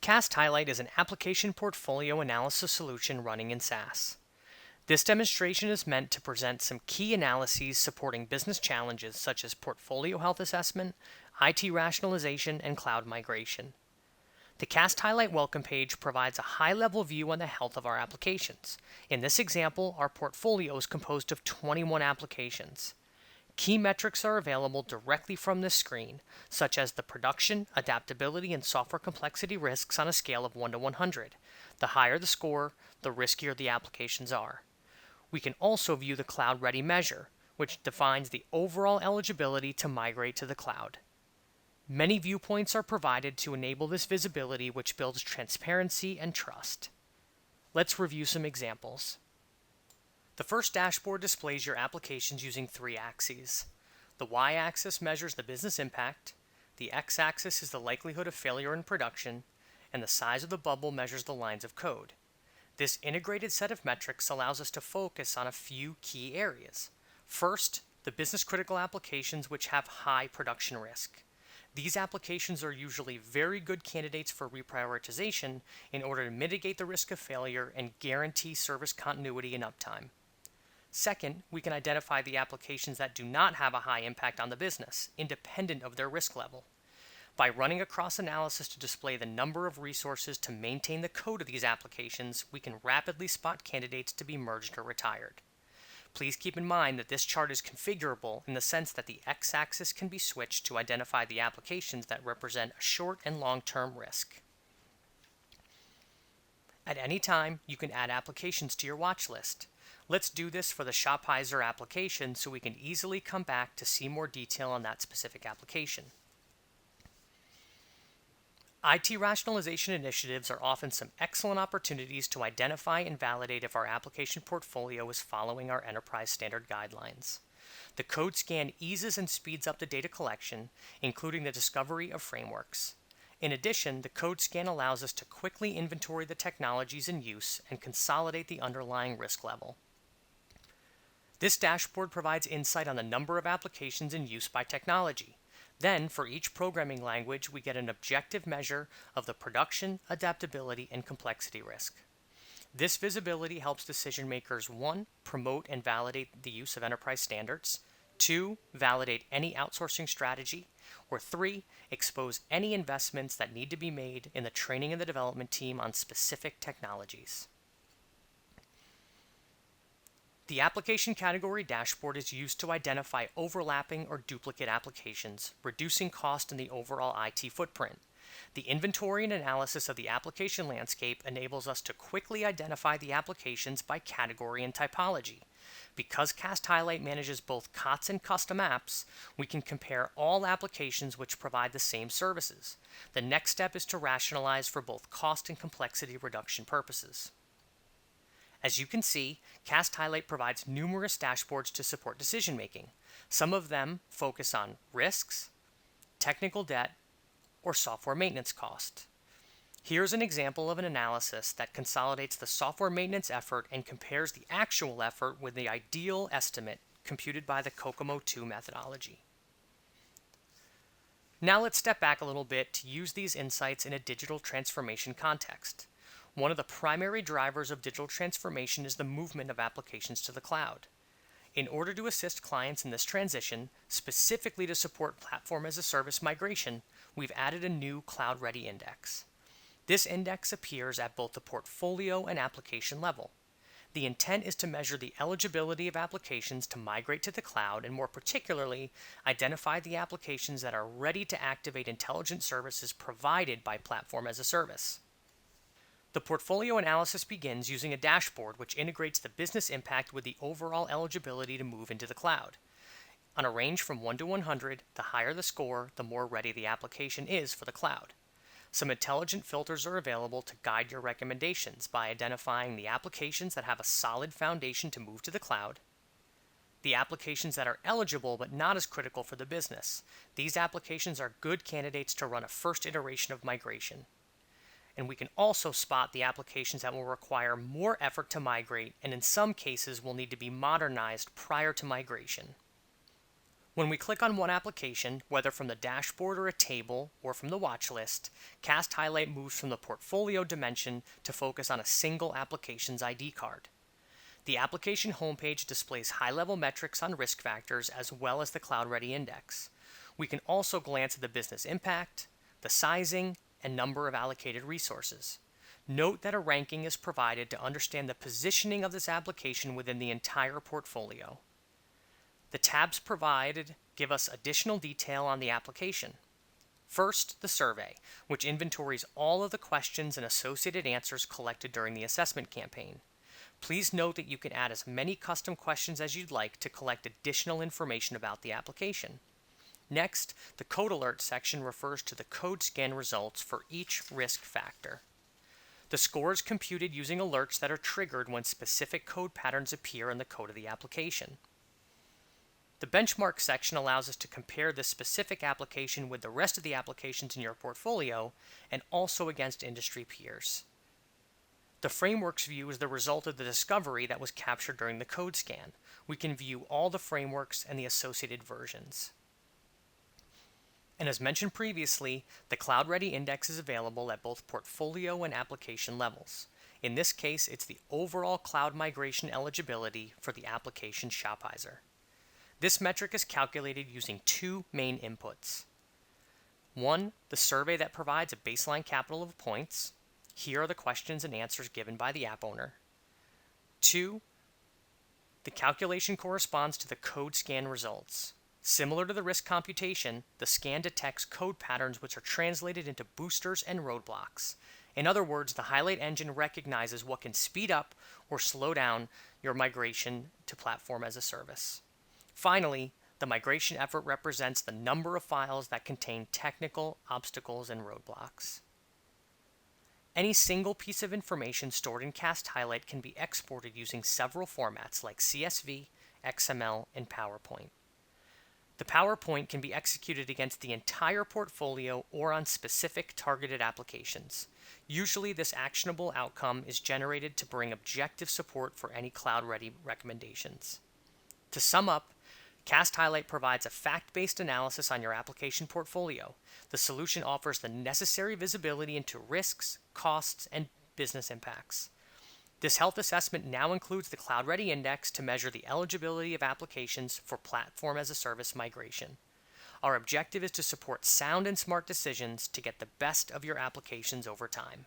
Cast Highlight is an application portfolio analysis solution running in SaaS. This demonstration is meant to present some key analyses supporting business challenges such as portfolio health assessment, IT rationalization, and cloud migration. The Cast Highlight welcome page provides a high-level view on the health of our applications. In this example, our portfolio is composed of 21 applications. Key metrics are available directly from this screen, such as the production, adaptability, and software complexity risks on a scale of 1 to 100. The higher the score, the riskier the applications are. We can also view the CloudReady measure, which defines the overall eligibility to migrate to the cloud. Many viewpoints are provided to enable this visibility, which builds transparency and trust. Let's review some examples. The first dashboard displays your applications using 3 axes. The y-axis measures the business impact, the x-axis is the likelihood of failure in production, and the size of the bubble measures the lines of code. This integrated set of metrics allows us to focus on a few key areas. First, the business-critical applications which have high production risk. These applications are usually very good candidates for reprioritization in order to mitigate the risk of failure and guarantee service continuity and uptime. Second, we can identify the applications that do not have a high impact on the business, independent of their risk level. By running a cross-analysis to display the number of resources to maintain the code of these applications, we can rapidly spot candidates to be merged or retired. Please keep in mind that this chart is configurable in the sense that the x-axis can be switched to identify the applications that represent a short and long-term risk. At any time, you can add applications to your watch list. Let's do this for the Shophizer application so we can easily come back to see more detail on that specific application. IT rationalization initiatives are often some excellent opportunities to identify and validate if our application portfolio is following our enterprise standard guidelines. The code scan eases and speeds up the data collection, including the discovery of frameworks. In addition, the code scan allows us to quickly inventory the technologies in use and consolidate the underlying risk level. This dashboard provides insight on the number of applications in use by technology. Then, for each programming language, we get an objective measure of the production, adaptability, and complexity risk. This visibility helps decision makers 1. Promote and validate the use of enterprise standards, 2. Validate any outsourcing strategy, or 3. Expose any investments that need to be made in the training of the development team on specific technologies. The application category dashboard is used to identify overlapping or duplicate applications, reducing cost in the overall IT footprint. The inventory and analysis of the application landscape enables us to quickly identify the applications by category and typology. Because Cast Highlight manages both COTS and custom apps, we can compare all applications which provide the same services. The next step is to rationalize for both cost and complexity reduction purposes. As you can see, Cast Highlight provides numerous dashboards to support decision making. Some of them focus on risks, technical debt, or software maintenance cost. Here's an example of an analysis that consolidates the software maintenance effort and compares the actual effort with the ideal estimate computed by the COCOMO 2 methodology. Now let's step back a little bit to use these insights in a digital transformation context. One of the primary drivers of digital transformation is the movement of applications to the cloud. In order to assist clients in this transition, specifically to support platform as a service migration, we've added a new CloudReady index. This index appears at both the portfolio and application level. The intent is to measure the eligibility of applications to migrate to the cloud and more particularly, identify the applications that are ready to activate intelligent services provided by platform as a service. The portfolio analysis begins using a dashboard which integrates the business impact with the overall eligibility to move into the cloud. On a range from 1 to 100, the higher the score, the more ready the application is for the cloud. Some intelligent filters are available to guide your recommendations by identifying the applications that have a solid foundation to move to the cloud, the applications that are eligible but not as critical for the business. These applications are good candidates to run a first iteration of migration. And we can also spot the applications that will require more effort to migrate and in some cases will need to be modernized prior to migration. When we click on one application, whether from the dashboard or a table or from the watch list, Cast Highlight moves from the portfolio dimension to focus on a single application's ID card. The application homepage displays high-level metrics on risk factors as well as the CloudReady index. We can also glance at the business impact, the sizing, and number of allocated resources. Note that a ranking is provided to understand the positioning of this application within the entire portfolio. The tabs provided give us additional detail on the application. First, the survey, which inventories all of the questions and associated answers collected during the assessment campaign. Please note that you can add as many custom questions as you'd like to collect additional information about the application. Next, the code alert section refers to the code scan results for each risk factor. The score is computed using alerts that are triggered when specific code patterns appear in the code of the application. The benchmark section allows us to compare this specific application with the rest of the applications in your portfolio and also against industry peers. The frameworks view is the result of the discovery that was captured during the code scan. We can view all the frameworks and the associated versions. And as mentioned previously, the CloudReady index is available at both portfolio and application levels. In this case, it's the overall cloud migration eligibility for the application Shopweiser. This metric is calculated using two main inputs. One, the survey that provides a baseline capital of points. Here are the questions and answers given by the app owner. Two, the calculation corresponds to the code scan results. Similar to the risk computation, the scan detects code patterns which are translated into boosters and roadblocks. In other words, the highlight engine recognizes what can speed up or slow down your migration to platform as a service. Finally, the migration effort represents the number of files that contain technical obstacles and roadblocks. Any single piece of information stored in Cast Highlight can be exported using several formats like CSV, XML, and PowerPoint. The PowerPoint can be executed against the entire portfolio or on specific targeted applications. Usually, this actionable outcome is generated to bring objective support for any CloudReady recommendations. To sum up, Cast Highlight provides a fact-based analysis on your application portfolio. The solution offers the necessary visibility into risks, costs, and business impacts. This health assessment now includes the CloudReady index to measure the eligibility of applications for platform as a service migration. Our objective is to support sound and smart decisions to get the best of your applications over time.